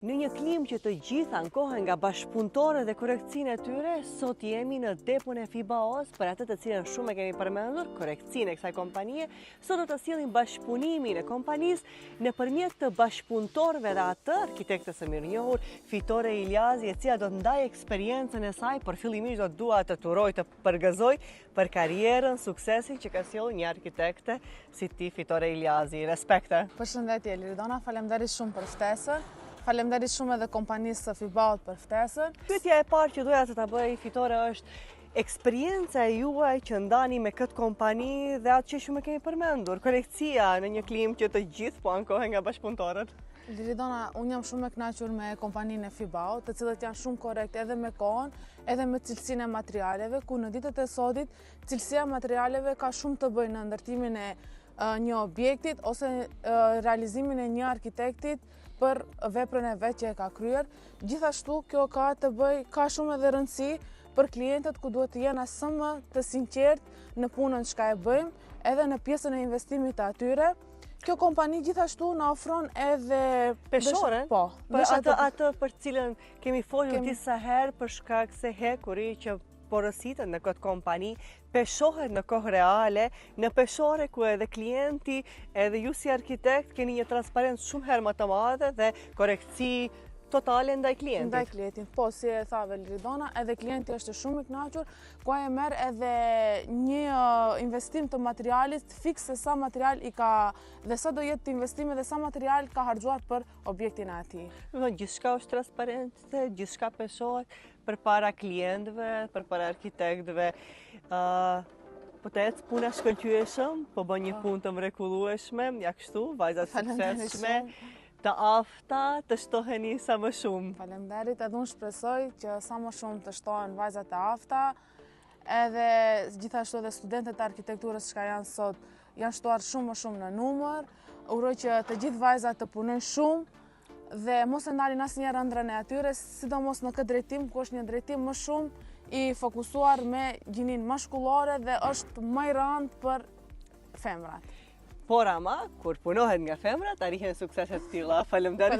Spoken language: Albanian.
Në një klim që të gjithë ankohen nga bashkëpunëtorët dhe korrekcinë e tyre, sot jemi në depon e FIBAO-s, për atë të cilën shumë e kemi përmendur, korrekcinë e kësaj kompanie. Sot do të sjellim bashkëpunimin e kompanisë nëpërmjet të bashkëpunëtorëve dhe atë arkitektës së mirënjohur Fitore Iljazi, e cila do të ndajë eksperiencën e saj, por fillimisht do dua të turoj të përgëzoj për karrierën, suksesin që ka sjellur një arkitekte si ti, Fitore Iljazi. Respekte. Përshëndetje Liridona, faleminderit shumë për ftesën. Faleminderit shumë edhe kompanisë së FIBAO-t për ftesën. Pyetja e parë që doja të ta bëj, Fitore, është eksperienca e juaj që ndani me këtë kompani dhe atë që shumë kemi përmendur, korrekcia në një klim që të gjithë po ankohen nga bashkëpunëtorët. Liridona, unë jam shumë e kënaqur me kompaninë e FIBAO, të cilët janë shumë korrekt edhe me kohën, edhe me cilësinë e materialeve, ku në ditët e sodit cilësia e materialeve ka shumë të bëjë në ndërtimin e një objektit ose realizimin e një arkitektit për veprën e vet që e ka kryer. Gjithashtu kjo ka shumë edhe rëndësi për klientët, ku duhet të jenë sa më të sinqertë në punën që e bëjmë, edhe në pjesën e investimit të atyre. Kjo kompani gjithashtu na ofron edhe peshore, po, atë për cilën kemi folur disa herë për shkak se hekuri që porositet në këtë kompani peshohet në kohë reale, në peshore ku edhe klienti, edhe ju si arkitekt keni një transparencë shumë herë më të madhe dhe korrekci totale ndaj klientit. Ndaj klientit, po, si e thave Liridona, edhe klienti është shumë i kënaqur, ku ai merr edhe një investim të materialit fix se sa material i ka dhe sa do jetë investimi dhe sa material ka harxuar për objektin e tij. Gjithçka është transparente, gjithçka peshohet përpara klientëve, përpara arkitektëve. Po të ecë puna shkëlqyeshëm, po bën një punë të mrekullueshme, ja kështu, vajza suksesshme. Të afta të shtoheni sa më shumë. Faleminderit, edhe unë shpresoj që sa më shumë të shtohen vajzat e afta, edhe gjithashtu edhe studentët e arkitekturës që janë sot janë shtuar shumë më shumë në numër. Uroj që të gjithë vajzat të punojnë shumë dhe mos e ndalin asnjëherë ëndrrën e atyre, sidomos në këtë drejtim ku është një drejtim më shumë i fokusuar me gjininë mashkullore dhe është më i rëndë për femrat. Por ama, kur punohet nga femrat, arrihen sukseset të tilla. Faleminderit.